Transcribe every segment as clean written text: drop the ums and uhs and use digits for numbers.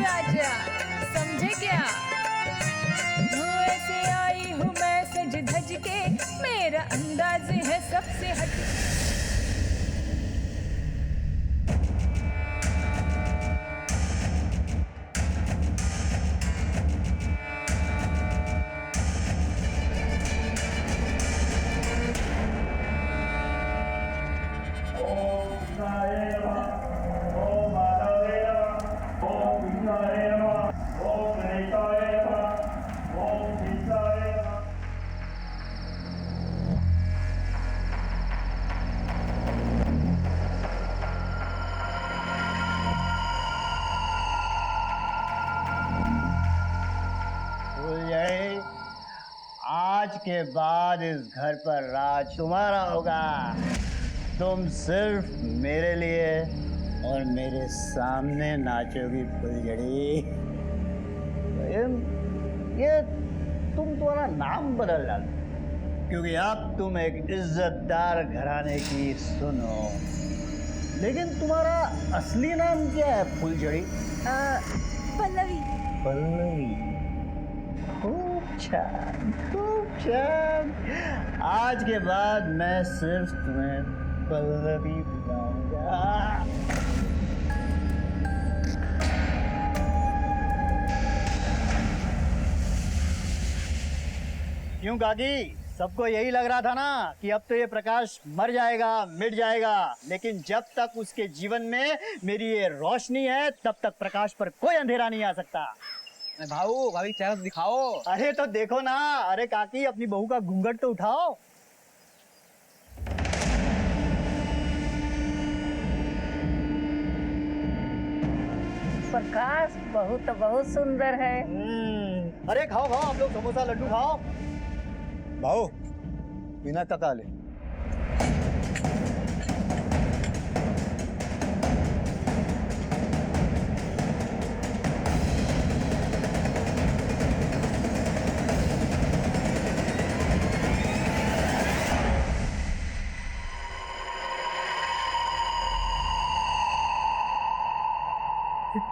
राजा, समझे क्या? धुएं से आई हूँ मैं सज धज के, मेरा अंदाज है सबसे हट। आज के बाद इस घर पर राज तुम्हारा होगा। तुम सिर्फ मेरे लिए और मेरे सामने नाचोगी फुलझड़ी। ये तुम तुम्हारा नाम बदल डालो, क्योंकि अब तुम एक इज्जतदार घराने की सुनो। लेकिन तुम्हारा असली नाम क्या है फुलझड़ी? पल्लवी। पल्लवी, खूब छान, खूब छान। आज के बाद मैं सिर्फ तुम्हें पल्लवी बुलाऊंगा। क्यों काकी, सबको यही लग रहा था ना कि अब तो ये प्रकाश मर जाएगा, मिट जाएगा, लेकिन जब तक उसके जीवन में मेरी ये रोशनी है तब तक प्रकाश पर कोई अंधेरा नहीं आ सकता। भाऊ भाभी चेहरा तो दिखाओ। अरे तो देखो ना। अरे काकी, अपनी बहू का घूंघट तो उठाओ। प्रकाश बहुत बहुत सुंदर है। अरे खाओ खाओ, आप लोग समोसा लड्डू खाओ। भाऊ बिना तका ले।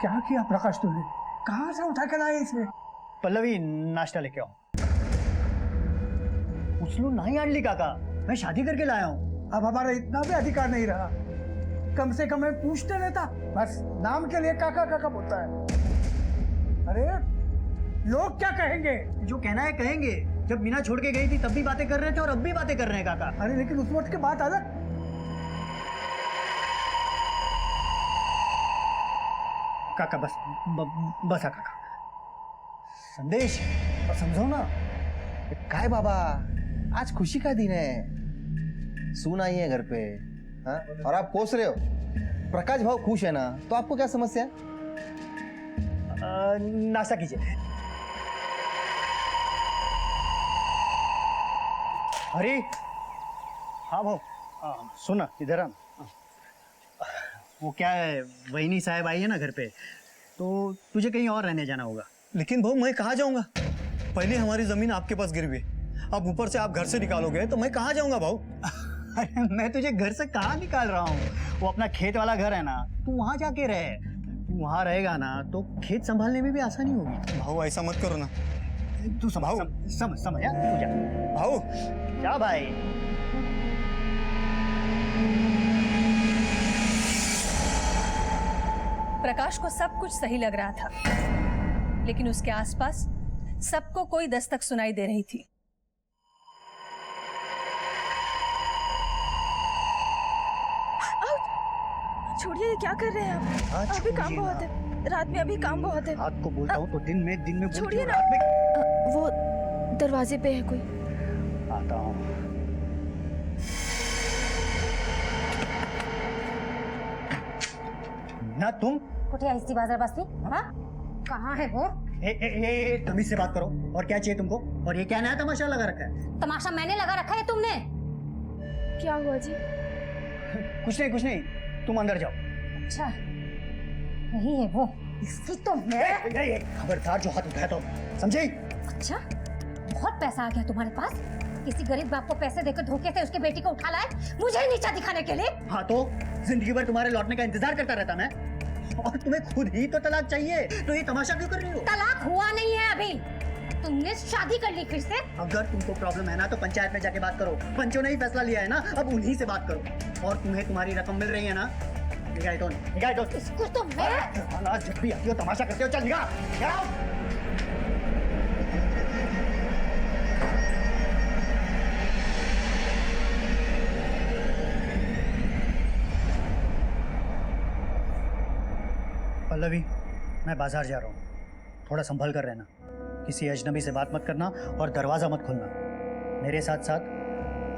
क्या किया प्रकाश तूने? कहाँ से उठा के लाए इसे? पल्लवी, नाश्ता लेके आओ। उछलू नहीं आणली काका, मैं शादी करके लाया हूँ। अब हमारा इतना भी अधिकार नहीं रहा। कम से कम मैं पूछते रहता, बस नाम के लिए काका काका बोलता है। अरे लोग क्या कहेंगे? जो कहना है कहेंगे। जब मीना छोड़ के गई थी तब भी बातें कर रहे थे और अब भी बातें कर रहे हैं काका। अरे लेकिन उस वक्त की बात अलग। काका बस बस काका, संदेश समझो ना। काय बाबा, आज खुशी का दिन है, सून आई है घर पे। हाँ? और आप कोस रहे हो। प्रकाश भाव खुश है ना, तो आपको क्या समस्या है? नाश्ता कीजिए। अरे हाँ भाऊ, सुना इधर आ। वो क्या है, वहीनी साहब आई है ना घर पे, तो तुझे कहीं और रहने जाना होगा। लेकिन भाऊ मैं कहाँ जाऊंगा? पहले हमारी जमीन आपके पास गिरवी, अब ऊपर से आप घर से निकालोगे तो मैं कहाँ जाऊंगा भाऊ? अरे मैं तुझे घर से कहाँ निकाल रहा हूँ, वो अपना खेत वाला घर है ना, तू वहाँ जाके रहे। तू वहाँ रहेगा ना तो खेत संभालने में भी आसानी होगी। भाऊ ऐसा मत करो ना। तू समझ यार, तू जा। भाऊ जा भाई। प्रकाश को सब कुछ सही लग रहा था, लेकिन उसके आसपास सबको कोई दस्तक सुनाई दे रही थी। छोड़िए, क्या कर रहे हैं आप? अभी काम बहुत है, रात में अभी काम बहुत है। रात को बोलता हूँ तो दिन में छोड़िए ना। रात में। वो दरवाजे पे है कोई। आता हूँ। ना तुम कुठे ऐसी बाजार बसती? हाँ? कहाँ है वो? तमीज से बात करो। और क्या चाहिए तुमको? और ये क्या नया तमाशा लगा रखा है? तमाशा मैंने लगा रखा है, तुमने? क्या हुआ जी? कुछ नहीं, तुम अंदर जाओ। अच्छा, यही है वो। इसकी तो मैं। खबरदार जो हाथ उठाया तो, समझे? अच्छा, बहुत पैसा आ गया तुम्हारे पास? किसी गरीब बाप को पैसे देकर धोखे से उसकी बेटी को उठा लाए, मुझे नीचा दिखाने के लिए? हाँ तो जिंदगी भर तुम्हारे लौटने का इंतजार करता रहता मैं। और तुम्हें खुद ही तो तलाक चाहिए, तो ये तमाशा क्यों कर रही हो? तलाक हुआ नहीं है अभी। तुमने शादी कर ली फिर से। अगर तुमको प्रॉब्लम है ना तो पंचायत में जाके बात करो। पंचों ने ही फैसला लिया है ना, अब उन्हीं से बात करो। और तुम्हें तुम्हारी रकम मिल रही है ना, निगाह दो। इसको तो मैं जब भी आती हो तमाशा करते हो, चल निगाह। पल्लवी, मैं बाजार जा रहा हूँ, थोड़ा संभल कर रहना। किसी अजनबी से बात मत करना और दरवाजा मत खोलना। मेरे साथ साथ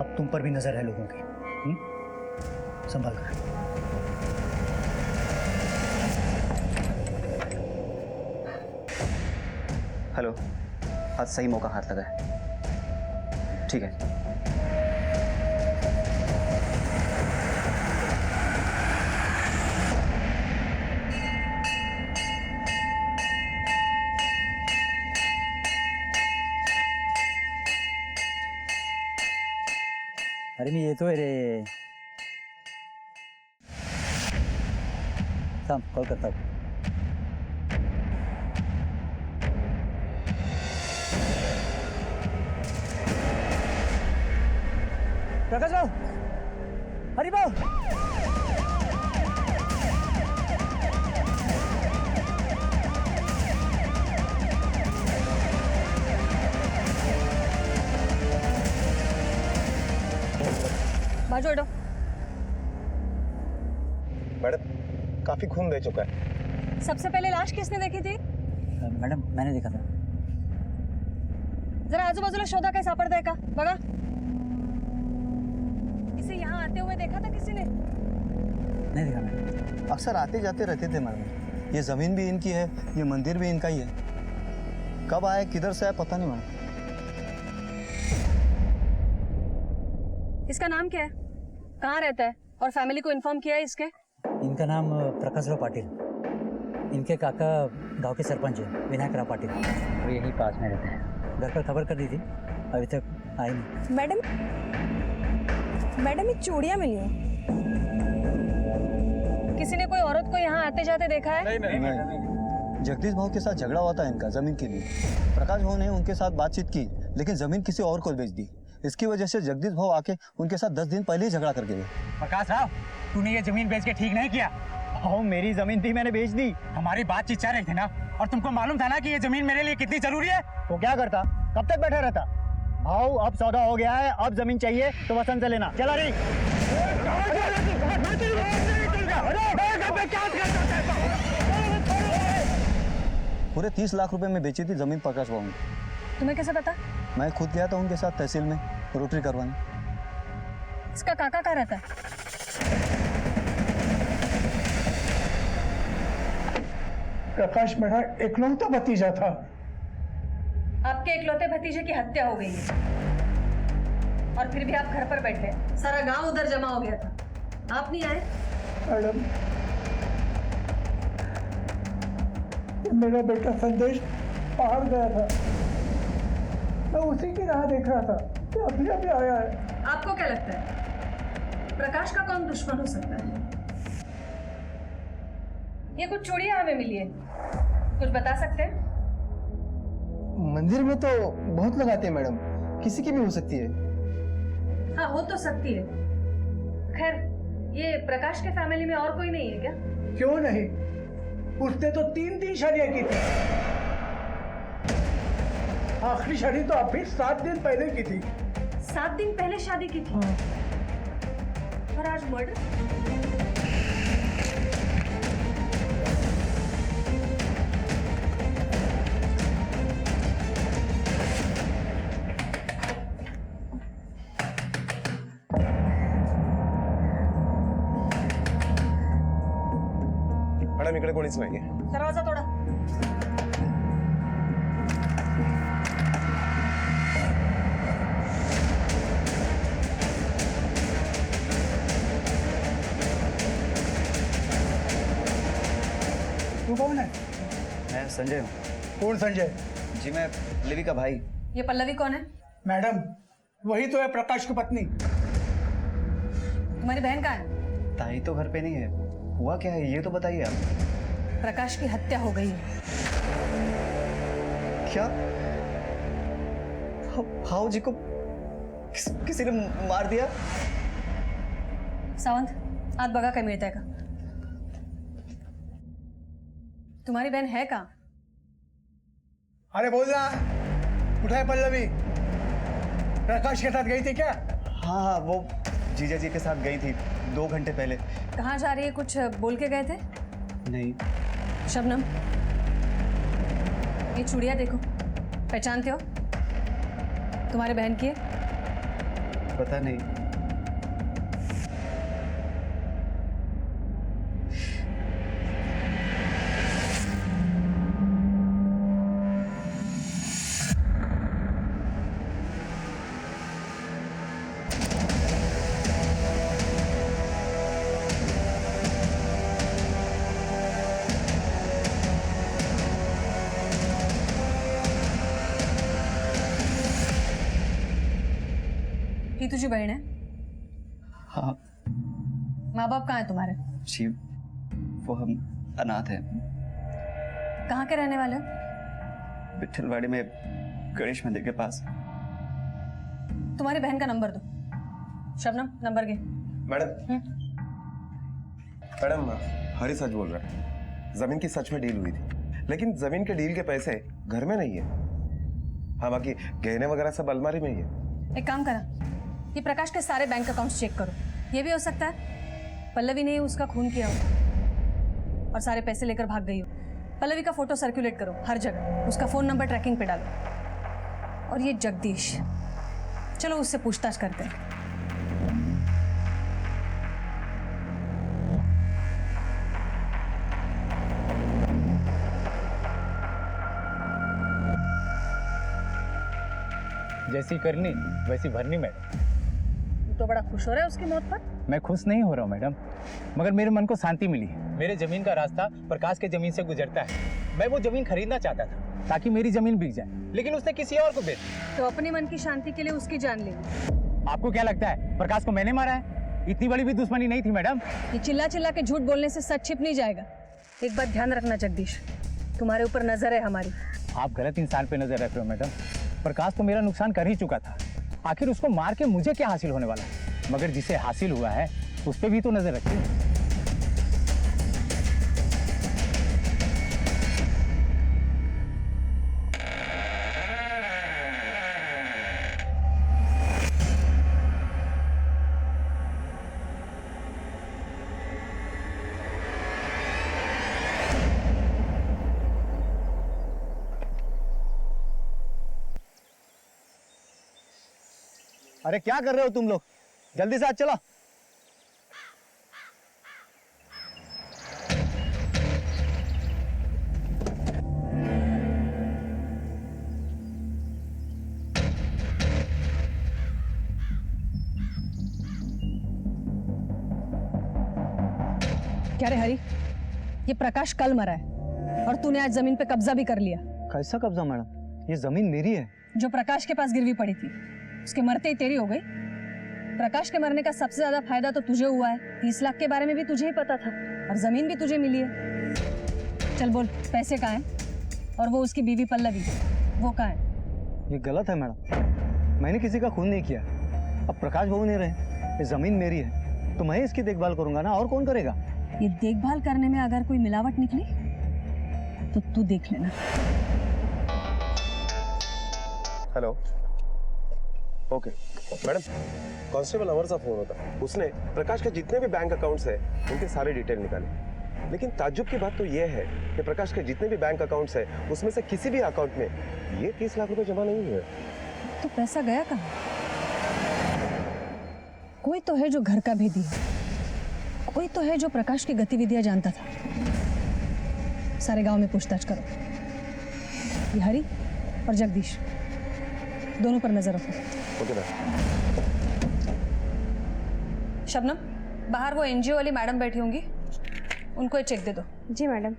अब तुम पर भी नजर है लोगों की। संभल कर। हेलो, आज सही मौका हाथ लगा है। ठीक है। अरे मी येतोय रे. थांब, कॉल करता. प्रकाश भाऊ, हरी भाऊ. बाजू हटो। मैडम, काफी खून बह चुका है। सबसे पहले लाश किसने देखी थी? मैडम, मैंने देखा था. जरा आजूबाजूला शोधा, काही सापडतंय का बघा. इसे यहाँ आते हुए देखा था किसी ने? नहीं देखा मैडम. अक्सर आते जाते रहते थे मैडम. ये जमीन भी इनकी है, ये मंदिर भी इनका ही है. कब आए, किधर से आए, पता नहीं मैडम. इसका नाम क्या है, कहाँ रहता है और फैमिली को इन्फॉर्म किया है इसके? इनका नाम प्रकाशराव पाटिल. इनके काका गांव के सरपंच हैं, विनायक राव पाटिल. वो यहीं पास में रहते हैं. घर पर खबर कर दी थी, अभी तक आई नहीं. मैडम ये चूड़ियाँ मिली हैं. किसी ने कोई औरत को यहाँ आते जाते देखा है? नहीं. जगदीश भाव के साथ झगड़ा हुआ था इनका जमीन के लिए. प्रकाश भाव ने उनके साथ बातचीत की, लेकिन जमीन किसी और को बेच दी. इसकी वजह से जगदीश भाव आके उनके साथ 10 दिन पहले ही झगड़ा कर गए. प्रकाश राव, तूने ये जमीन बेच के ठीक नहीं किया. भाव, मेरी जमीन थी, मैंने बेच दी. हमारी बातचीत चल रही थी ना, और तुमको मालूम था ना कि ये जमीन मेरे लिए कितनी जरूरी है. तो क्या करता, कब तक बैठा रहता. भाव, अब सौदा हो गया है, अब जमीन चाहिए तो वसंत से लेना. चला रही. पूरे 30 लाख रुपए में बेची थी जमीन प्रकाश भाव ने. तुम्हें कैसे पता? मैं खुद गया था उनके साथ तहसील में रोटरी करवाने. इसका काका कहाँ रहता है? प्रकाश मेरा इकलौता भतीजा था। आपके इकलौते भतीजे की हत्या हो गई है और फिर भी आप घर पर बैठे. सारा गांव उधर जमा हो गया था, आप नहीं आए? मैडम, मेरा बेटा संदेश बाहर गया था, मैं उसी की राह देख रहा था कि अभी अभी आया है. आपको क्या लगता है प्रकाश का कौन दुश्मन हो सकता है? ये कुछ चूड़ियां हमें मिली है, कुछ बता सकते हैं? मंदिर में तो बहुत लगाते हैं मैडम, किसी की भी हो सकती है. हाँ, हो तो सकती है. खैर, ये प्रकाश के फैमिली में और कोई नहीं है क्या? क्यों नहीं, उसने तो 3 शादियां की थी. आखिरी शादी तो अभी 7 दिन पहले की थी. 7 दिन पहले शादी की थी और आज मर्डर. मॅडम, इकडे कोणीच नाहीये. दरवाजा तोड़ा. तू कौन है? मैं संजय हूँ. कौन संजय? जी, मैं पल्लवी का भाई. ये पल्लवी कौन है? मैडम, वही तो है प्रकाश की पत्नी. तुम्हारी बहन कहाँ है? ताई तो घर पे नहीं है. हुआ क्या है ये तो बताइए आप. प्रकाश की हत्या हो गई है। क्या? भाऊ जी को किसी ने मार दिया? सावंत, आत बघा काय मिळतंय का? तुम्हारी बहन है कहाँ? अरे बोल ना, उठाए पल्लवी, प्रकाश के साथ गई थी क्या? हाँ हाँ, वो जीजा जी के साथ गई थी 2 घंटे पहले। कहाँ जा रही है, कुछ बोल के गए थे? नहीं। शबनम, ये चूड़िया देखो, पहचानते हो? तुम्हारे बहन की है? पता नहीं। ये तुझी बहन है? हाँ माँ बाप कहाँ है तुम्हारे? जी, वो हम अनाथ हैं। कहाँ के रहने वाले हो? विठलवाड़ी में गणेश मंदिर के पास। तुम्हारी बहन का नंबर दो। शबनम, नंबर के। मैडम, हरी सच बोल रहा है। जमीन की सच में डील हुई थी, लेकिन जमीन के डील के पैसे घर में नहीं है। हाँ, बाकी गहने वगैरह सब अलमारी में ही है। एक काम करा, ये प्रकाश के सारे बैंक अकाउंट्स चेक करो। ये भी हो सकता है पल्लवी ने उसका खून किया हो और सारे पैसे लेकर भाग गई हो। पल्लवी का फोटो सर्कुलेट करो हर जगह, उसका फोन नंबर ट्रैकिंग पे डालो। और ये जगदीश, चलो उससे पूछताछ करते हैं। जैसी करनी वैसी भरनी मैडम। तो बड़ा खुश हो रहा है उसकी मौत पर? मैं खुश नहीं हो रहा हूँ मैडम, मगर मेरे मन को शांति मिली है। मेरे जमीन का रास्ता प्रकाश के जमीन से गुजरता है। मैं वो जमीन खरीदना चाहता था ताकि मेरी जमीन बिक जाए, लेकिन उसने किसी और को बेच दी। तो अपने मन की शांति के लिए उसकी जान ले। आपको क्या लगता है प्रकाश को मैंने मारा है? इतनी बड़ी भी दुश्मनी नहीं थी मैडम। ये चिल्ला चिल्ला के झूठ बोलने से सच छिप नहीं जाएगा। एक बात ध्यान रखना जगदीश, तुम्हारे ऊपर नजर है हमारी। आप गलत इंसान पे नजर रख रहे हो मैडम। प्रकाश तो मेरा नुकसान कर ही चुका था, आखिर उसको मार के मुझे क्या हासिल होने वाला है? मगर जिसे हासिल हुआ है उस पे भी तो नजर रखिए। अरे क्या कर रहे हो तुम लोग? जल्दी से आज चलो। क्या रे हरी, ये प्रकाश कल मरा है और तूने आज जमीन पे कब्जा भी कर लिया। कैसा कब्जा मैडम? ये जमीन मेरी है। जो प्रकाश के पास गिरवी पड़ी थी उसके मरते ही तेरी हो गई। प्रकाश के मरने का सबसे ज्यादा फायदा तो तुझे हुआ है। 30 लाख के बारे में भी तुझे ही पता था और जमीन भी तुझे मिली है। चल बोल, पैसे कहाँ हैं? और वो उसकी बीवी पल्लवी, वो कहाँ है? ये गलत है मैडम, मैंने किसी का खून नहीं किया। अब प्रकाश बहू नहीं रहे, ये जमीन मेरी है तो मैं इसकी देखभाल करूंगा ना, और कौन करेगा? ये देखभाल करने में अगर कोई मिलावट निकली तो तू देख लेना। हेलो, ओके मैडम, कांस्टेबल अमर सा फोन होता। उसने प्रकाश के जितने भी बैंक अकाउंट्स हैं उनके सारे डिटेल निकाले, लेकिन ताज्जुब की बात तो ये है कि प्रकाश के जितने भी बैंक अकाउंट्स हैं उसमें से किसी भी अकाउंट में ये 30 लाख रुपए जमा नहीं हुए। तो पैसा गया कहाँ? कोई तो है जो घर का भेदी है, कोई तो है जो प्रकाश की गतिविधियां जानता था। सारे गांव में पूछताछ करो। ये हरी और जगदीश दोनों पर नजर रखो। Okay ma'am. शबनम, बाहर वो एनजीओ वाली मैडम बैठी होंगी, उनको ये चेक दे दो। जी मैडम।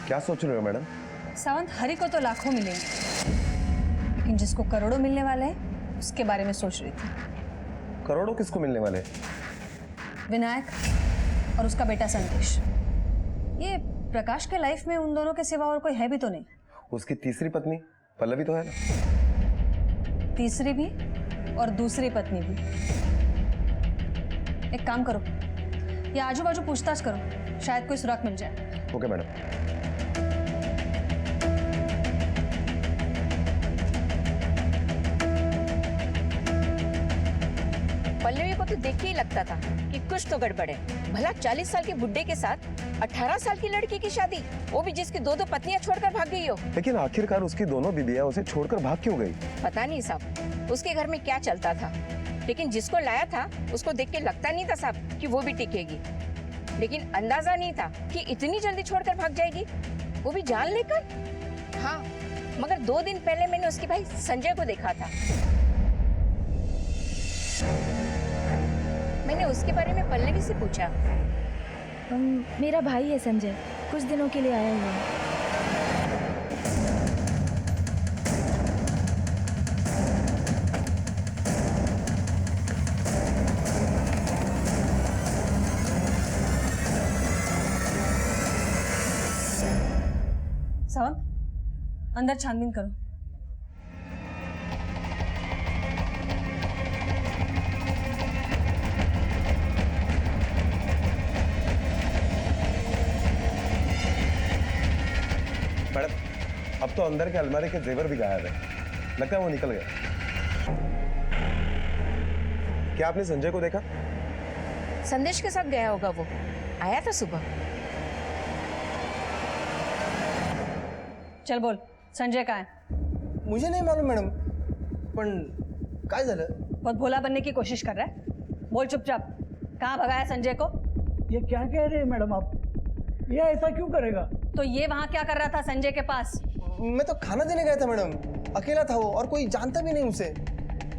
क्या सोच रहे हो मैडम? सावंत, हरी को तो लाखों मिलेंगे, लेकिन जिसको करोड़ों मिलने वाले हैं उसके बारे में सोच रही थी। करोड़ों किसको मिलने वाले? विनायक और उसका बेटा संदेश। ये प्रकाश के लाइफ में उन दोनों के सिवा और कोई है भी तो नहीं। उसकी तीसरी पत्नी पल्लवी तो है ना? तीसरी भी और दूसरी पत्नी भी। एक काम करो, ये आजू बाजू पूछताछ करो, शायद कोई सुराग मिल जाए। Okay madam. पल्लवी को तो देख के ही लगता था कि कुछ तो गड़बड़ है। भला 40 साल के बुड्ढे के साथ 18 साल की लड़की की शादी, वो भी जिसकी दो पत्नियां छोड़कर भाग गई हो। लेकिन आखिरकार उसकी दोनों बीबियां उसे छोड़कर भाग क्यों गई? पता नहीं साहब, उसके घर में क्या चलता था, लेकिन जिसको लाया था उसको देख के लगता नहीं था साहब कि वो भी टिकेगी। लेकिन अंदाजा नहीं था कि इतनी जल्दी छोड़कर भाग जाएगी, वो भी जान लेकर। हाँ, मगर 2 दिन पहले मैंने उसके भाई संजय को देखा था। मैंने उसके बारे में पल्लवी से पूछा। मेरा भाई है संजय, कुछ दिनों के लिए आया हुआ है। सावंत, अंदर छानबीन करो। मैडम, अब तो अंदर के अलमारी के जेवर भी गायब है। लगता है वो निकल गया। क्या आपने संजय को देखा? संदेश के साथ गया होगा, वो आया था सुबह। चल बोल, संजय कहाँ है? मुझे नहीं मालूम मैडम, पण काय झालं? बहुत भोला बनने की कोशिश कर रहा है। बोल चुपचाप, कहाँ भगाया संजय को? ये क्या कह रहे हैं मैडम आप? ये ऐसा क्यों करेगा? तो ये वहाँ क्या कर रहा था संजय के पास? मैं तो खाना देने गया था मैडम, अकेला था वो और कोई जानता भी नहीं उसे।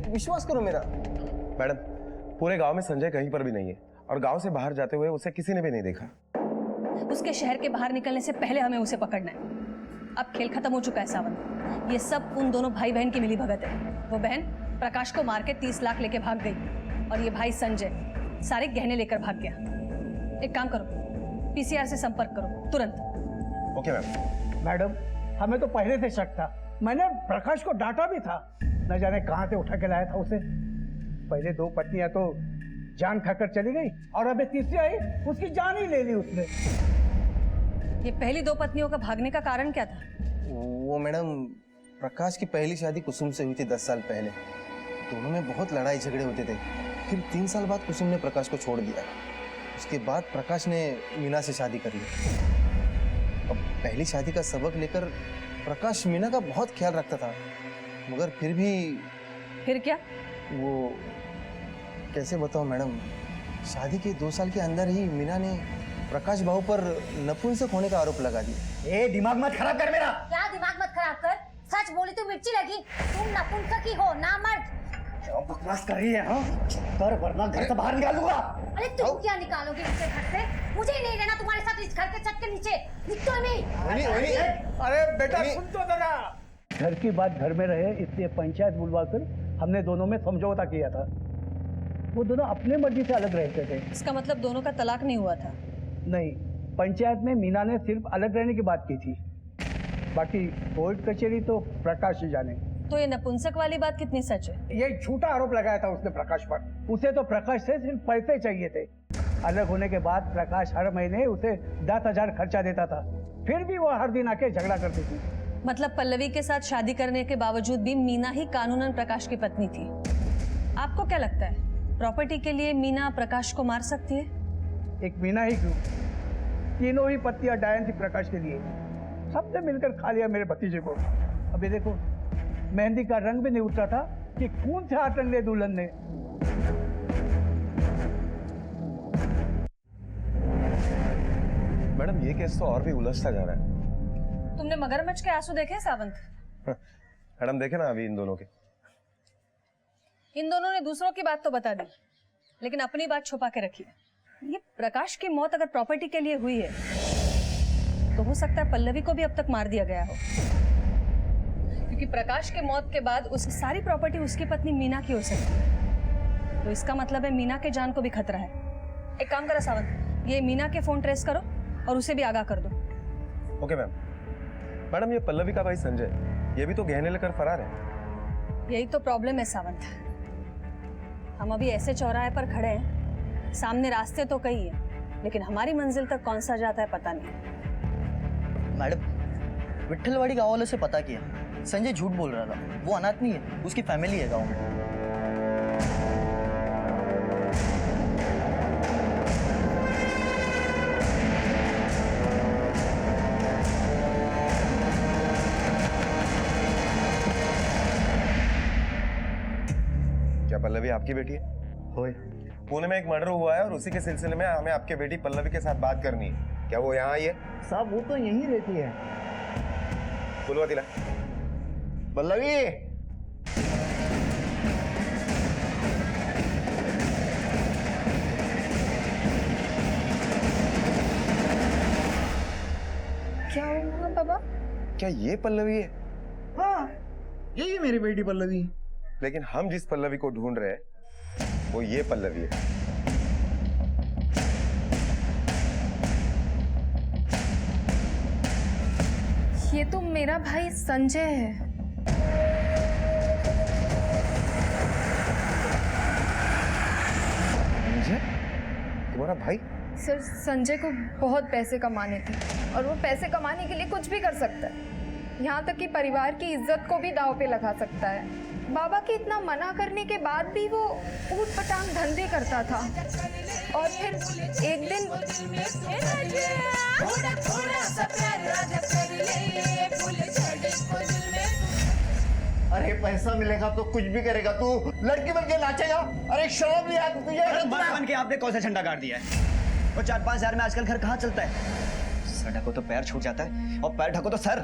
विश्वास करो मेरा। मैडम, पूरे गांव में संजय कहीं पर भी नहीं है और गांव से बाहर जाते हुए उसे किसी ने भी नहीं देखा। उसके शहर के बाहर निकलने से पहले हमें उसे पकड़ना है। अब खेल खत्म हो चुका है सावंत। ये सब उन दोनों भाई बहन की मिली भगत है। वो बहन प्रकाश को मार के 30 लाख लेके भाग गई और ये भाई संजय सारे गहने लेकर भाग गया। एक काम करो, पीसीआर से संपर्क करो तुरंत। Okay ma'am. मैडम, हमें तो पहले से शक था। मैंने प्रकाश को डांटा भी था, न जाने कहां से उठा के लाया था उसे। पहले 2 पत्नियां तो जान खाकर चली गई और अब तीसरी आई, उसकी जान ही ले ली उसने। ये पहली 2 पत्नियों का भागने का कारण क्या था? वो मैडम, प्रकाश की पहली शादी कुसुम से हुई थी 10 साल पहले। दोनों में बहुत लड़ाई झगड़े होते थे। फिर 3 साल बाद कुसुम ने प्रकाश को छोड़ दिया। उसके बाद प्रकाश ने मीना से शादी कर ली। अब पहली शादी का सबक लेकर प्रकाश मीना का बहुत ख्याल रखता था, मगर फिर भी। फिर क्या? वो कैसे बताऊं मैडम, शादी के 2 साल के अंदर ही मीना ने प्रकाश बाबू पर नपुंसक होने का आरोप लगा दिया। ए, दिमाग मत खराब कर मेरा। क्या दिमाग मत खराब कर? सच बोली तो मिर्ची लगी। तुम नपुंसक ही हो, ना मर्द। क्या बकवास कर रही है? हाँ, कर वरना घर से बाहर निकालूंगा। अरे तुम क्या निकालोगे इसे घर से? मुझे ही नहीं रहना तुम्हारे साथ इस घर के छत के नीचे। निकलो नहीं। अरे बेटा सुन तो जरा। घर की बात घर में रहे, इसलिए पंचायत बुलवाकर हमने दोनों में समझौता किया था। वो दोनों अपने मर्जी से अलग रहते थे। इसका मतलब दोनों का तलाक नहीं हुआ था? नहीं, पंचायत में मीना ने सिर्फ अलग रहने की बात की थी। बाकी कोर्ट कचहरी तो प्रकाश ही जाने। तो ये नपुंसक वाली बात कितनी सच है? ये झूठा आरोप लगाया था उसने प्रकाश पर। उसे तो प्रकाश से सिर्फ पैसे चाहिए थे। अलग होने के बाद प्रकाश हर महीने उसे 10,000 खर्चा देता था। फिर भी वो हर दिन आके झगड़ा करती थी। मतलब पल्लवी के साथ शादी करने के बावजूद भी मीना ही कानूनन प्रकाश की पत्नी थी। आपको क्या लगता है, प्रॉपर्टी के लिए मीना प्रकाश को मार सकती है? एक मीना ही क्यों, तीनों ही पत्नियां डायन थी प्रकाश के लिए। सबने मिलकर खा लिया मेरे भतीजे को। अभी देखो, मेहंदी का रंग भी नहीं उतरा था कि खून से हाथ रंग ले दुल्हन ने। मैडम, ये केस तो और भी उलझता जा रहा है। तुमने मगरमच्छ के आंसू देखे सावंत? मैडम देखे ना अभी इन दोनों के। इन दोनों ने दूसरों की बात तो बता दी, लेकिन अपनी बात छुपा के रखी है। ये प्रकाश की मौत अगर प्रॉपर्टी के लिए हुई है, तो हो सकता है पल्लवी को भी अब तक मार दिया गया हो, क्योंकि प्रकाश के मौत के बाद उसकी सारी प्रॉपर्टी उसकी पत्नी मीना की हो सकती है। तो इसका मतलब है मीना के जान को भी खतरा है। एक काम करो सावंत, ये मीना के फोन ट्रेस करो और उसे भी आगाह कर दो। Okay ma'am. मैडम ये पल्लवी का भाई संजय, ये भी तो गहने लेकर फरार है। यही तो प्रॉब्लम है सावंत, हम अभी ऐसे चौराहे पर खड़े हैं, सामने रास्ते तो कई है, लेकिन हमारी मंजिल तक कौन सा जाता है पता नहीं। मैडम, विट्ठलवाड़ी गांव वालों से पता किया, संजय झूठ बोल रहा था। वो अनाथ नहीं है, उसकी फैमिली है गांव में। क्या पल्लवी आपकी बेटी है? होए। पुणे में एक मर्डर हुआ है और उसी के सिलसिले में हमें आपके बेटी पल्लवी के साथ बात करनी है। क्या वो यहाँ आई है? साहब वो तो यहीं रहती है। बुलवा दिला। पल्लवी, क्या हुआ बाबा? क्या ये पल्लवी है? हाँ यही मेरी बेटी पल्लवी। लेकिन हम जिस पल्लवी को ढूंढ रहे हैं वो ये पल्लवी है। ये तो मेरा भाई संजय है। संजय? तुम्हारा भाई? सर संजय को बहुत पैसे कमाने थे और वो पैसे कमाने के लिए कुछ भी कर सकता है, यहाँ तक कि परिवार की इज्जत को भी दांव पे लगा सकता है। बाबा के इतना मना करने के बाद भी वो ऊट पटांग धंधे करता था और फिर एक दिन अरे पैसा मिलेगा तो कुछ भी करेगा तू, लड़की बन के नाचेगा। अरे शर्म नहीं आती तुझे? बन के आपने कौन सा झंडा गाड़ दिया है? वो 4-5 हजार में आजकल घर कहाँ चलता है? सर ढको तो पैर छूट जाता है और पैर ढको तो सर।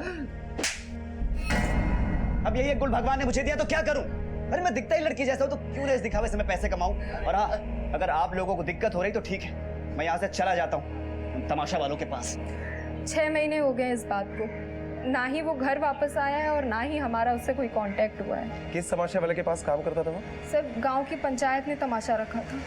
अब यही एक गुल भगवान ने मुझे दिया तो क्या करूं? अरे मैं दिखता ही लड़की जैसा हूं तो क्यों ना इस दिखावे से मैं पैसे कमाऊं? और हाँ, अगर आप लोगों को दिक्कत हो रही तो ठीक है, मैं यहाँ से चला जाता हूँ तमाशा वालों के पास। 6 महीने हो गए इस बात को, ना ही वो घर वापस आया है और ना ही हमारा उससे कोई कांटेक्ट हुआ है। किस तमाशा वाले के पास काम करता था वो? सर गांव की पंचायत ने तमाशा रखा था।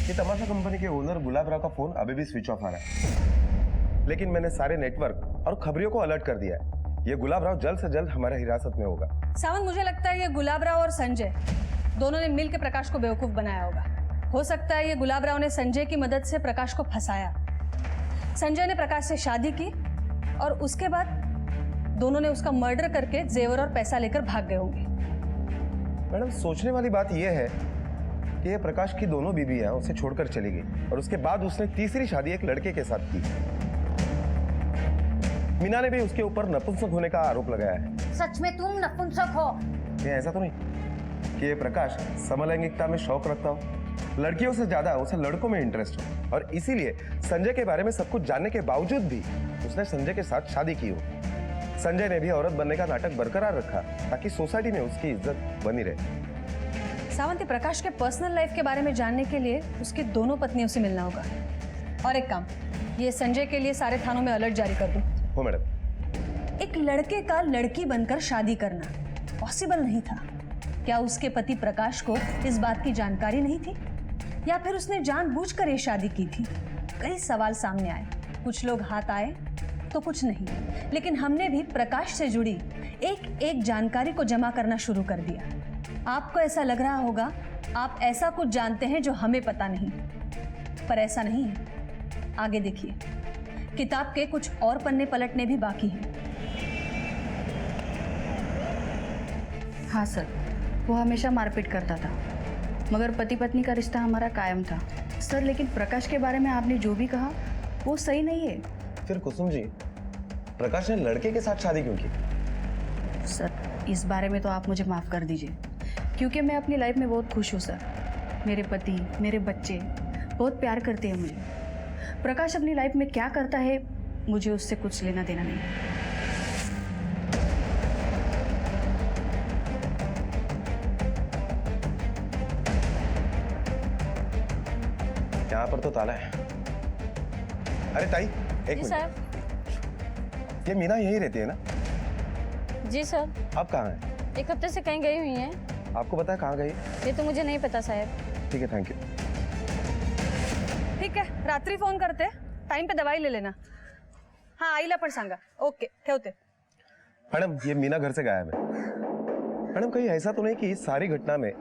ये तमाशा कंपनी के ओनर गुलाब राव का फोन अभी भी स्विच ऑफ आ रहा है, लेकिन मैंने सारे नेटवर्क और खबरियों को अलर्ट कर दिया है। ये गुलाब राव जल्द से जल्द हमारे हिरासत में होगा। सावंत, मुझे लगता है ये गुलाब राव और संजय दोनों ने मिलकर प्रकाश को बेवकूफ बनाया होगा। हो सकता है ये गुलाब राव ने संजय की मदद से प्रकाश को फंसाया। संजय ने प्रकाश से शादी की और उसके बाद दोनों ने उसका मर्डर करके जेवर और पैसा लेकर भाग गए होंगे। मैडम, सोचने वाली बात यह है कि ये प्रकाश की दोनों बीवियां उसे छोड़कर चली गई और उसके बाद उसने तीसरी शादी एक लड़के के साथ की। मीना ने भी उसके ऊपर नपुंसक होने का आरोप लगाया है। सच में तुम नपुंसक हो? ये ऐसा तो नहीं कि ये प्रकाश समलैंगिकता में शौक रखता हो, लड़कियों से ज्यादा उसे लड़कों में इंटरेस्ट हो और इसीलिए संजय के बारे में सब कुछ जानने के बावजूद भी उसने संजय के साथ शादी की हो। संजय ने भी औरत बनने का नाटक बरकरार रखा ताकि सोसाइटी में उसकी इज्जत बनी रहे। सावंत, प्रकाश के पर्सनल लाइफ के बारे में जानने के लिए उसकी दोनों पत्नियों से मिलना होगा। और एक काम, ये संजय के लिए सारे थानों में अलर्ट जारी कर दो। हो मैडम। एक लड़के का लड़की बनकर शादी करना पॉसिबल नहीं था। क्या उसके पति प्रकाश को इस बात की जानकारी नहीं थी या फिर उसने जानबूझकर ये शादी की थी? कई सवाल सामने आए, कुछ लोग हाथ आए तो कुछ नहीं, लेकिन हमने भी प्रकाश से जुड़ी एक एक जानकारी को जमा करना शुरू कर दिया। आपको ऐसा लग रहा होगा आप ऐसा कुछ जानते हैं जो हमें पता नहीं, पर ऐसा नहीं है। आगे देखिए, किताब के कुछ और पन्ने पलटने भी बाकी हैं। हाँ सर, वो हमेशा मारपीट करता था, मगर पति पत्नी का रिश्ता हमारा कायम था। सर लेकिन प्रकाश के बारे में आपने जो भी कहा वो सही नहीं है। फिर कुसुम जी, प्रकाश ने लड़के के साथ शादी क्यों की? सर इस बारे में तो आप मुझे माफ़ कर दीजिए, क्योंकि मैं अपनी लाइफ में बहुत खुश हूँ सर। मेरे पति, मेरे बच्चे बहुत प्यार करते हैं मुझे। प्रकाश अपनी लाइफ में क्या करता है मुझे उससे कुछ लेना देना नहीं। यहाँ पर तो ताला है। अरे ताई, एक जी मिनट। सर। ये मीना यहीं रहती है ना? जी सर। आप कहाँ हैं? एक हफ्ते से कहीं गई हुई हैं। आपको पता है कहाँ गई? ये तो मुझे नहीं पता साहब। ठीक है, थैंक यू। ठीक है, रात्री फोन करते, टाइम पे दवाई ले लेना। हाँ, आईला पण सांगा। ओके, ठेवते। मैडम, ये मीना घर से गायब है। मैडम, कहीं ऐसा तो नहीं कि इस सारी घटना में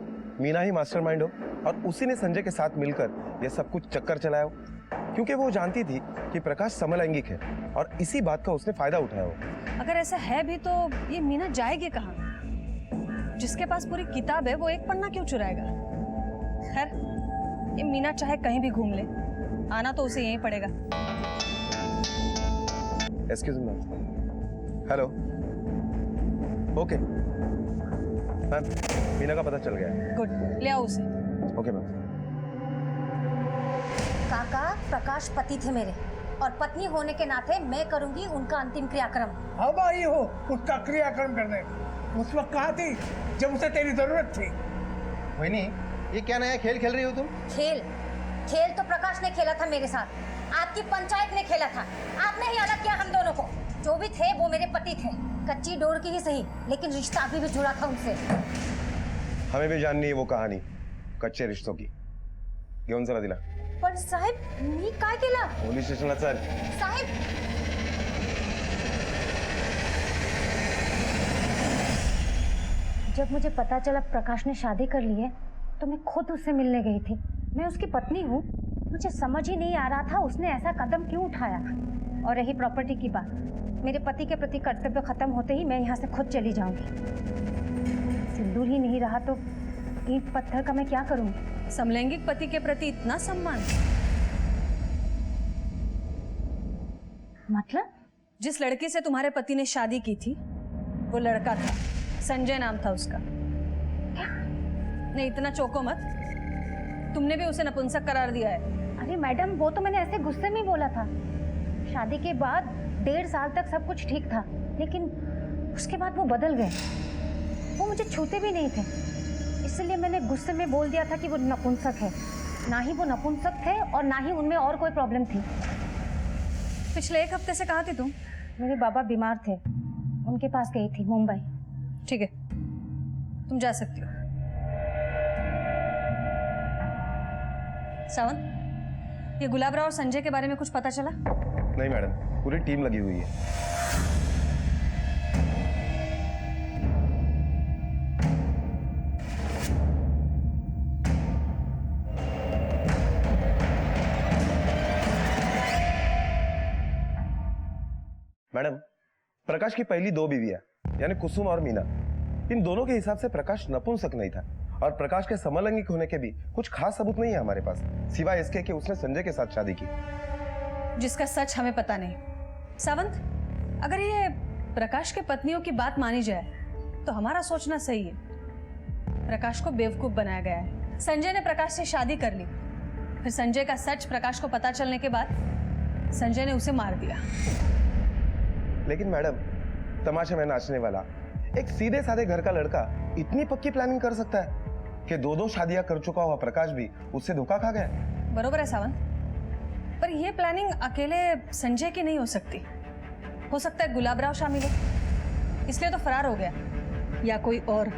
मीना ही मास्टरमाइंड हो और उसी ने संजय के साथ मिलकर ये सब कुछ चक्कर चलाया हो? क्योंकि वो जानती थी कि प्रकाश समलैंगिक है और इसी बात का उसने फायदा उठाया हो। अगर ऐसा है भी तो ये मीना जाएगी कहाँ? जिसके पास पूरी किताब है वो एक पन्ना क्यों चुराएगा? खैर, ये मीना चाहे कहीं भी घूम ले, आना तो उसे यहीं पड़ेगा। Excuse me ma'am. Hello. Okay ma'am, Meena का पता चल गया है। गुड, ले आओ उसे। Okay ma'am. काका, प्रकाश पति थे मेरे और पत्नी होने के नाते मैं करूंगी उनका अंतिम क्रियाक्रम। अब आई हो उसका क्रियाक्रम करने। उस वक्त कहाँ थी जब उसे तेरी जरूरत थी? वही ये क्या नया खेल खेल रही हो तुम? खेल तो प्रकाश ने खेला था मेरे साथ, आपकी पंचायत ने खेला था। आपने ही अलग किया हम दोनों को। जो भी थे वो मेरे पति थे, कच्ची डोर की ही सही, लेकिन रिश्ता अभी भी जुड़ा था उनसे। हमें भी जाननी है वो कहानी कच्चे रिश्तों की। घेऊन चला दिला। पण साहेब, मी काय केलं? पोलीस स्टेशनला चल। साहेब, जब मुझे पता चला प्रकाश ने शादी कर ली है तो मैं खुद उससे मिलने गई थी। मैं उसकी पत्नी हूँ, मुझे समझ ही नहीं आ रहा था उसने ऐसा कदम क्यों उठाया। और रही प्रॉपर्टी की बात, मेरे पति के प्रति कर्तव्य खत्म होते ही मैं यहाँ से खुद चली जाऊंगी। सिंदूर ही नहीं रहा तो ईंट पत्थर का मैं क्या करूंगी? समलैंगिक पति के प्रति इतना सम्मान? मतलब? जिस लड़की से तुम्हारे पति ने शादी की थी वो लड़का था, संजय नाम था उसका। नहीं, इतना चौंको मत, तुमने भी उसे नपुंसक करार दिया है। अरे मैडम, वो तो मैंने ऐसे गुस्से में बोला था। शादी के बाद 1.5 साल तक सब कुछ ठीक था, लेकिन उसके बाद वो बदल गए। वो मुझे छूते भी नहीं थे, इसलिए मैंने गुस्से में बोल दिया था कि वो नपुंसक है। ना ही वो नपुंसक थे और ना ही उनमें और कोई प्रॉब्लम थी। पिछले 1 हफ्ते से कहाँ थी तुम? मेरे बाबा बीमार थे, उनके पास गई थी, मुंबई। ठीक है, तुम जा सकती हो। सावंत, ये गुलाबराव और संजय के बारे में कुछ पता चला? नहीं मैडम, पूरी टीम लगी हुई है। मैडम, प्रकाश की पहली 2 बीवियां यानी कुसुम और मीना, इन दोनों के हिसाब से प्रकाश नपुंसक नहीं था और प्रकाश के समलैंगिक होने के भी कुछ खास सबूत नहीं है हमारे पास, सिवाय इसके कि उसने संजय के साथ शादी की, जिसका सच हमें पता नहीं। सावंत, अगर ये प्रकाश के पत्नियों की बात मानी जाए तो हमारा सोचना सही है। प्रकाश को बेवकूफ बनाया गया है। संजय ने प्रकाश से शादी कर ली, फिर संजय का सच प्रकाश को पता चलने के बाद संजय ने उसे मार दिया। लेकिन मैडम, तमाशे में नाचने वाला एक सीधे साधे घर का लड़का इतनी पक्की प्लानिंग कर सकता है कि 2 शादियां कर चुका हुआ प्रकाश भी उससे धोखा खा गया। बरोबर है सावंत, पर यह प्लानिंग अकेले संजय की नहीं हो सकती। हो सकता है गुलाबराव शामिल हो, इसलिए तो फरार हो गया, या कोई और।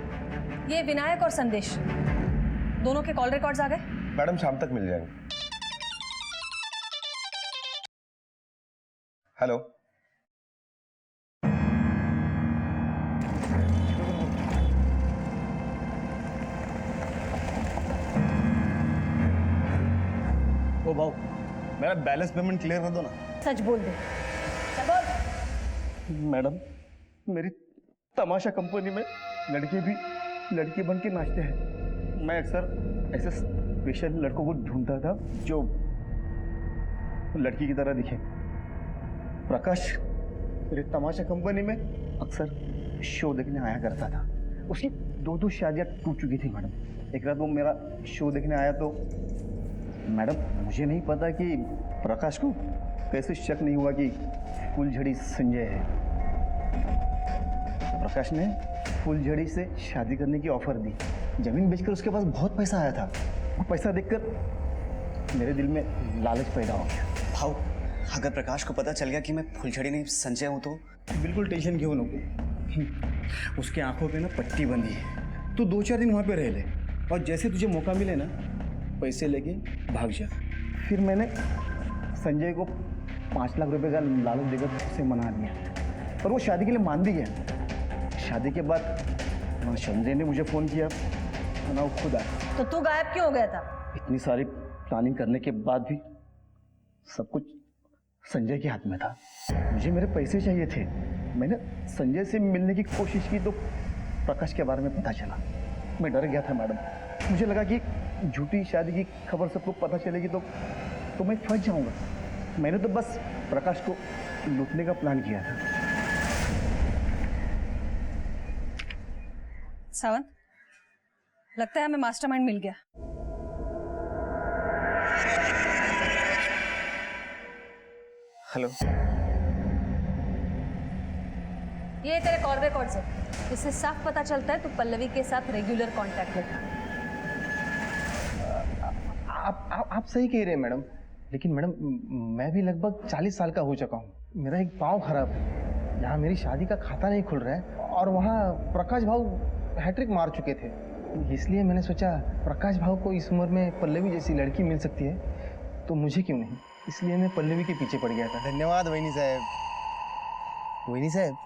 ये विनायक और संदेश दोनों के कॉल रिकॉर्ड्स आ गए? मैडम, शाम तक मिल जाएंगे। हेलो। ओ भाऊ, मेरा बैलेंस पेमेंट क्लियर कर दो ना। सच बोल दे। मैडम, मेरी तमाशा कंपनी में लड़के भी लड़की बन के नाचते हैं। मैं अक्सर ऐसे स्पेशल लड़कों को ढूंढता था जो लड़की की तरह दिखे। प्रकाश मेरी तमाशा कंपनी में अक्सर शो देखने आया करता था। उसकी 2 शादियां टूट चुकी थी मैडम। एक रात वो मेरा शो देखने आया तो मैडम, मुझे नहीं पता कि प्रकाश को कैसे शक नहीं हुआ कि फूलझड़ी संजय है। प्रकाश ने फूलझड़ी से शादी करने की ऑफर दी। जमीन बेचकर उसके पास बहुत पैसा आया था। वो पैसा देखकर मेरे दिल में लालच पैदा हो गया। भाव, अगर प्रकाश को पता चल गया कि मैं फुलझड़ी नहीं संजय हूँ तो? बिल्कुल टेंशन क्यों नको, उसके आंखों पे ना पट्टी बंधी है। तू 2-4 दिन वहाँ पे रह ले और जैसे तुझे मौका मिले ना पैसे लेके भाग जा। फिर मैंने संजय को 5 लाख रुपए का लालच देकर उसे मना दिया और वो शादी के लिए मान भी गया। शादी के बाद ना संजय ने मुझे फ़ोन किया ना वो खुद आया। तो तू गायब क्यों हो गया था? इतनी सारी प्लानिंग करने के बाद भी सब कुछ संजय के हाथ में था। मुझे मेरे पैसे चाहिए थे। मैंने संजय से मिलने की कोशिश की तो प्रकाश के बारे में पता चला। मैं डर गया था मैडम। मुझे लगा कि झूठी शादी की खबर सबको पता चलेगी तो मैं फंस जाऊंगा। मैंने तो बस प्रकाश को लूटने का प्लान किया था। सावंत, लगता है हमें मास्टरमाइंड मिल गया। हेलो, ये तेरे कॉल रिकॉर्ड्स है। इससे साफ पता चलता है तू पल्लवी के साथ रेगुलर कांटेक्ट में था। आप सही कह रहे हैं मैडम, लेकिन मैडम मैं भी लगभग 40 साल का हो चुका हूँ। मेरा एक पाँव खराब है, यहाँ मेरी शादी का खाता नहीं खुल रहा है और वहाँ प्रकाश भाव हैट्रिक मार चुके थे। इसलिए मैंने सोचा प्रकाश भाव को इस उम्र में पल्लवी जैसी लड़की मिल सकती है तो मुझे क्यों नहीं। इसलिए मैं पल्लवी के पीछे पड़ गया था। धन्यवाद वैनी साहब। वैनी साहब,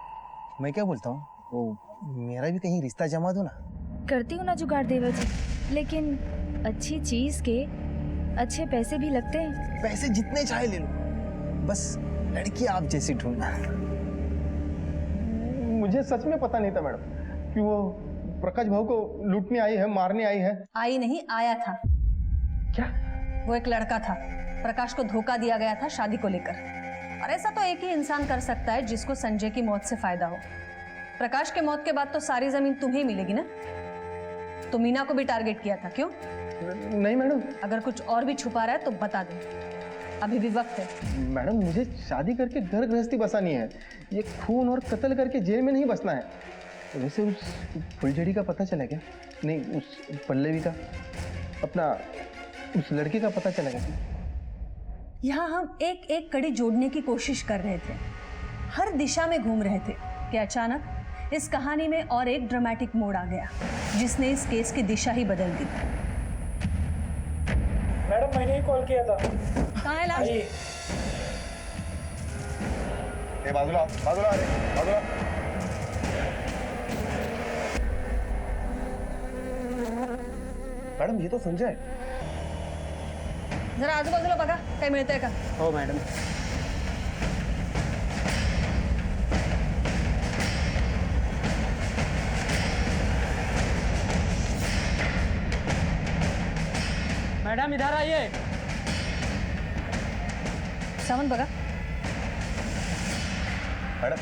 मैं क्या बोलता हूँ, वो मेरा भी कहीं रिश्ता जमा दो ना। करती हूँ ना जुगाड़ देवर जी, लेकिन अच्छी चीज के अच्छे पैसे भी लगते हैं। पैसे जितने चाहे ले लो, बस लड़की आप जैसी ढूंढना। मुझे सच में पता नहीं था मैडम कि वो प्रकाश भाव को लूटने आई है, मारने आई है। आई नहीं, आया था। क्या? वो एक लड़का था, प्रकाश को धोखा दिया गया था शादी को लेकर। और ऐसा तो एक ही इंसान कर सकता है जिसको संजय की मौत से फायदा हो। प्रकाश के मौत के बाद तो सारी जमीन तुम्हें ही मिलेगी ना। तो मीना को भी टारगेट किया था, क्यों? नहीं मैडम। अगर कुछ और भी छुपा रहा है तो बता दे, अभी भी वक्त है। मैडम मुझे शादी करके घर गृहस्थी बसानी है, ये खून और कत्ल करके जेल में नहीं बसना है। वैसे उस फुलझड़ी का पता चला क्या? नहीं, उस पल्लवी का, अपना उस लड़के का पता चला क्या? यहाँ हम एक एक कड़ी जोड़ने की कोशिश कर रहे थे, हर दिशा में घूम रहे थे कि अचानक इस कहानी में और एक ड्रामेटिक मोड़ आ गया जिसने इस केस की दिशा ही बदल दी। मैडम मैंने ही कॉल किया था। कहाँ है लाश? बाजूला बाजूला बाजूला। मैडम ये तो संजय है। जरा आजूबाजूला बघा, काही मिळतंय का? हो मैडम। मैडम इधर आइए। सावंत बघा। मैडम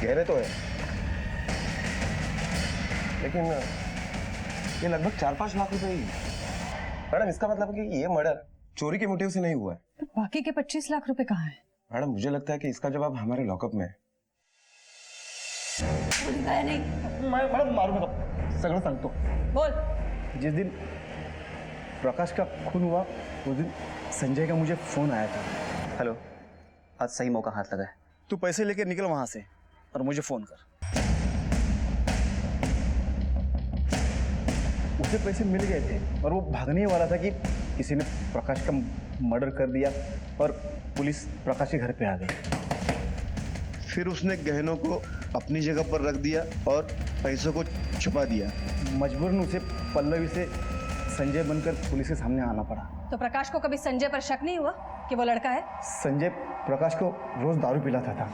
गहरे तो है, लेकिन ये लगभग 4-5 लाख रुपए ही है। मैडम इसका मतलब है कि ये मर्डर चोरी के मोटिव से नहीं हुआ है। तो बाकी के 25 लाख रुपए कहाँ हैं? मैडम मुझे लगता है कि इसका जवाब हमारे लॉकअप में है। मैडम मारू नका, सगळं सांगतो। बोल। जिस दिन प्रकाश का खून हुआ उस दिन संजय का मुझे फोन आया था। हेलो, आज सही मौका हाथ लगा है। तू पैसे लेकर निकल वहां से और मुझे फोन कर। उसे पैसे मिल गए थे और वो भागने ही वाला था कि किसी ने प्रकाश का मर्डर कर दिया और पुलिस प्रकाश के घर पे आ गई। फिर उसने गहनों को अपनी जगह पर रख दिया और पैसों को छुपा दिया। मजबूरन उसे पल्लवी से संजय बनकर पुलिस के सामने आना पड़ा। तो प्रकाश को कभी संजय पर शक नहीं हुआ कि वो लड़का है? संजय प्रकाश को रोज दारू पिलाता था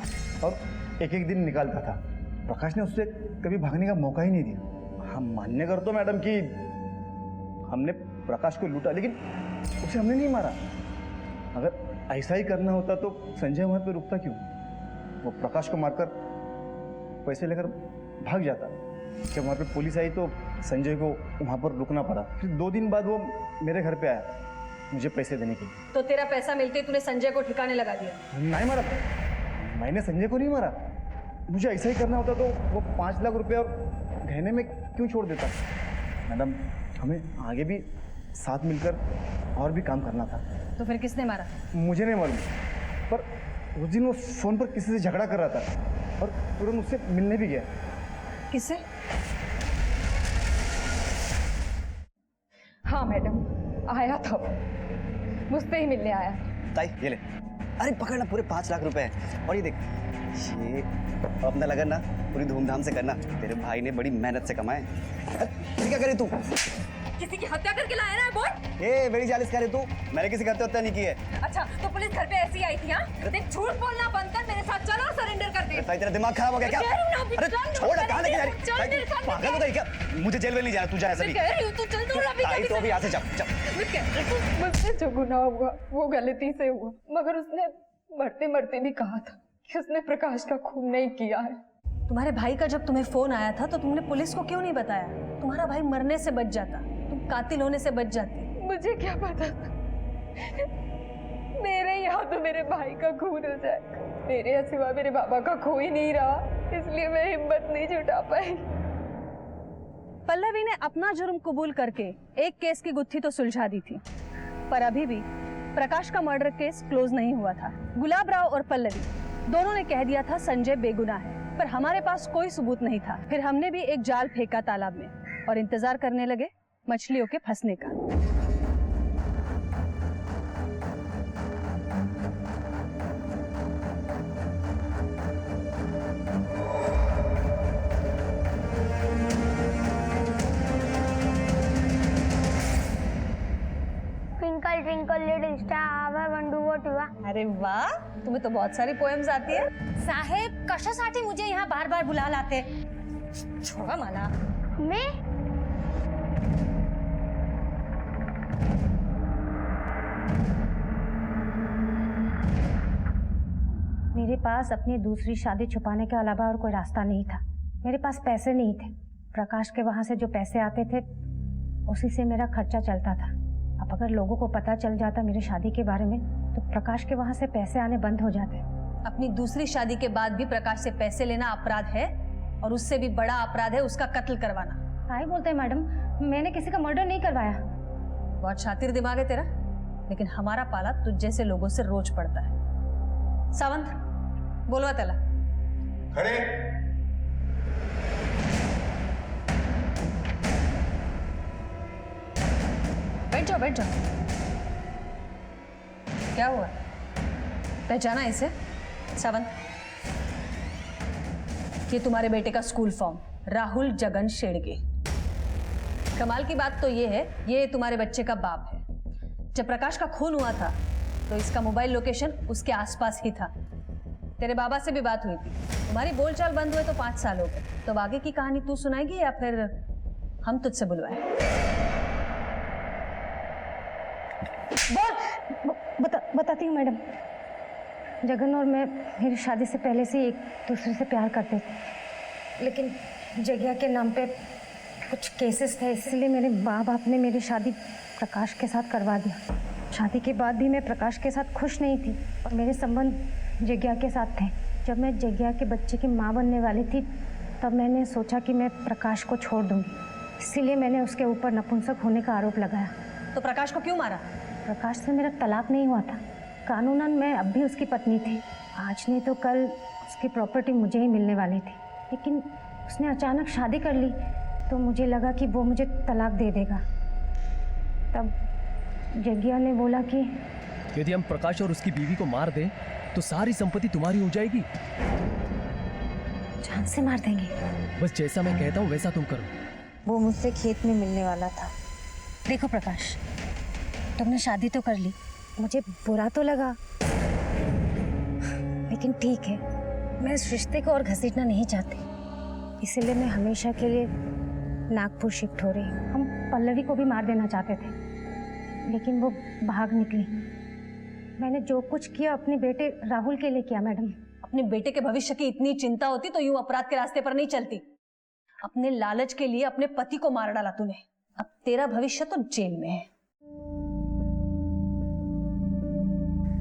और एक एक दिन निकालता था। प्रकाश ने उससे कभी भागने का मौका ही नहीं दिया। हम मान्य करते मैडम कि हमने प्रकाश को लूटा, लेकिन उसे हमने नहीं मारा। अगर ऐसा ही करना होता तो संजय वहां पे रुकता क्यों? वो प्रकाश को मारकर पैसे लेकर भाग जाता। जब वहाँ पे पुलिस आई तो संजय को वहाँ पर रुकना पड़ा। फिर 2 दिन बाद वो मेरे घर पे आया मुझे पैसे देने के लिए। तो तेरा पैसा मिलते ही तूने संजय को ठिकाने लगा दिया? नहीं मारा, मैंने संजय को नहीं मारा। मुझे ऐसा ही करना होता तो वो 5 लाख रुपए और गहने में क्यों छोड़ देता? मैडम हमें आगे भी साथ मिलकर और भी काम करना था। तो फिर किसने मारा? मुझे नहीं मालूम, पर उस दिन वो फोन पर किसी से झगड़ा कर रहा था और तुरंत उससे मिलने भी गया। किससे? हाँ मैडम, आया था वो, मुझसे ही मिलने आया। ताई ये ले, अरे पकड़ना, पूरे 5 लाख रुपए हैं। और ये देख, ये अपना लगन ना पूरी धूमधाम से करना, तेरे भाई ने बड़ी मेहनत से कमाए। अरे क्या करे तू? किसी की हत्या करके लाया ना बोल? ए मेरी जालिस करे तू, मैंने किसी का हत्या नहीं की है। अच्छा तो पुलिस घर पे ऐसी आई थी? हाँ देख, झूठ बोलना बंद कर, मेरे साथ चलो और सरेंडर कर दे। ताई तेरा दिमाग खराब हो गया क्या? अरे छोड़, कहाँ लेके जा रही? चल मेरे साथ। पागल हो गई क्या? मुझे जेल में नहीं जाना, तू जा ऐसे भी। मैं कह रही हूँ तू चल, दूर अभी। ताई तो अभी यहाँ से जा। मैं कह रही हूँ, मुझसे जो गुनाह हुआ वो गलती से हुआ, मगर उसने मरते मरते भी कहा था कि उसने प्रकाश का खून नहीं किया है। तुम्हारे भाई का जब तुम्हें फोन आया था तो तुमने पुलिस को क्यों नहीं बताया? तुम्हारा भाई मरने से बच जाता, तुम कातिल होने से बच जाती। मुझे क्या पता था मेरे यहाँ तो मेरे भाई का खून हो जाएगा। मेरे सिवा मेरे बाबा का कोई नहीं रहा, इसलिए मैं हिम्मत नहीं जुटा पाई। पल्लवी ने अपना जुर्म कबूल करके एक केस की गुत्थी तो सुलझा दी थी, पर अभी भी प्रकाश का मर्डर केस क्लोज नहीं हुआ था। गुलाब राव और पल्लवी दोनों ने कह दिया था संजय बेगुनाह है, पर हमारे पास कोई सबूत नहीं था। फिर हमने भी एक जाल फेंका तालाब में और इंतजार करने लगे मछलियों के फंसने का। Twinkle twinkle little star I want to go to. अरे वाह, तुम्हें तो बहुत सारी पोएम्स आती है। साहेब कशासाठी मुझे यहाँ बार बार बुला लाते? छोड़ा मला। मैं मेरे पास अपनी दूसरी शादी छुपाने के अलावा और कोई रास्ता नहीं था। मेरे पास पैसे नहीं थे। प्रकाश के वहां से जो पैसे आते थे उसी से मेरा खर्चा चलता था। अब अगर लोगों को पता चल जाता मेरी शादी के बारे में तो प्रकाश के वहां से पैसे आने बंद हो जाते। अपनी दूसरी शादी के बाद भी प्रकाश से पैसे लेना अपराध है, और उससे भी बड़ा अपराध है उसका कत्ल करवाना। क्या बोलते हैं मैडम, मैंने किसी का मर्डर नहीं करवाया। बहुत शातिर दिमाग है तेरा, लेकिन हमारा पाला तुझ जैसे लोगों से रोज पड़ता है। सावंत बोलवा त्याला। खड़े। बैठ जाओ बैठ जाओ। क्या हुआ, पहचाना इसे? सावंत, ये तुम्हारे बेटे का स्कूल फॉर्म, राहुल जगन शेड़गे। कमाल की बात तो ये है, ये तुम्हारे बच्चे का बाप है। जब प्रकाश का खून हुआ था तो इसका मोबाइल लोकेशन उसके आसपास ही था। तेरे बाबा से भी बात हुई थी। तुम्हारी बोलचाल बंद हुए तो 5 साल हो गए। तो आगे की कहानी तू सुनाएगी या फिर हम तुझसे बुलवाए? बताती हूँ मैडम। जगन और मैं मेरी शादी से पहले से एक दूसरे से प्यार करते थे, लेकिन जगह के नाम पे कुछ केसेस थे, इसलिए मेरे माँ बाप ने मेरी शादी प्रकाश के साथ करवा दिया। शादी के बाद भी मैं प्रकाश के साथ खुश नहीं थी और मेरे संबंध जग्या के साथ थे। जब मैं जग्या के बच्चे की माँ बनने वाली थी तब मैंने सोचा कि मैं प्रकाश को छोड़ दूंगी, इसीलिए मैंने उसके ऊपर नपुंसक होने का आरोप लगाया। तो प्रकाश को क्यों मारा? प्रकाश से मेरा तलाक नहीं हुआ था। कानूनन मैं अब भी उसकी पत्नी थी। आज नहीं तो कल उसकी प्रॉपर्टी मुझे ही मिलने वाली थी, लेकिन उसने अचानक शादी कर ली तो मुझे लगा कि वो मुझे तलाक दे देगा। तब जग्या ने बोला कि यदि हम प्रकाश और उसकी बीवी को मार दें तो सारी संपत्ति तुम्हारी हो जाएगी। जान से मार देंगे। बस जैसा मैं कहता हूँ वैसा तुम करो। वो मुझसे खेत में मिलने वाला था। देखो प्रकाश, तुमने शादी तो कर ली, मुझे बुरा तो लगा, लेकिन ठीक है, मैं इस रिश्ते को और घसीटना नहीं चाहती, इसलिए मैं हमेशा के लिए नागपुर शिफ्ट हो रही हूँ। हम पल्लवी को भी मार देना चाहते थे, लेकिन वो भाग निकली। मैंने जो कुछ किया अपने बेटे राहुल के लिए किया मैडम। अपने बेटे के भविष्य की इतनी चिंता होती तो यूं अपराध के रास्ते पर नहीं चलती। अपने लालच के लिए अपने पति को मार डाला तूने। अब तेरा भविष्य तो जेल में है।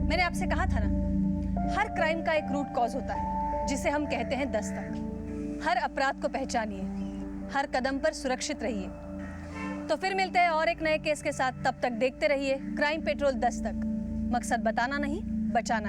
मैंने आपसे कहा था ना, हर क्राइम का एक रूट कॉज होता है जिसे हम कहते हैं दस्तक। हर अपराध को पहचानिए, हर कदम पर सुरक्षित रहिए, तो फिर मिलते हैं और एक नए केस के साथ। तब तक देखते रहिए क्राइम पेट्रोल 10 तक। मकसद बताना नहीं, बचाना है।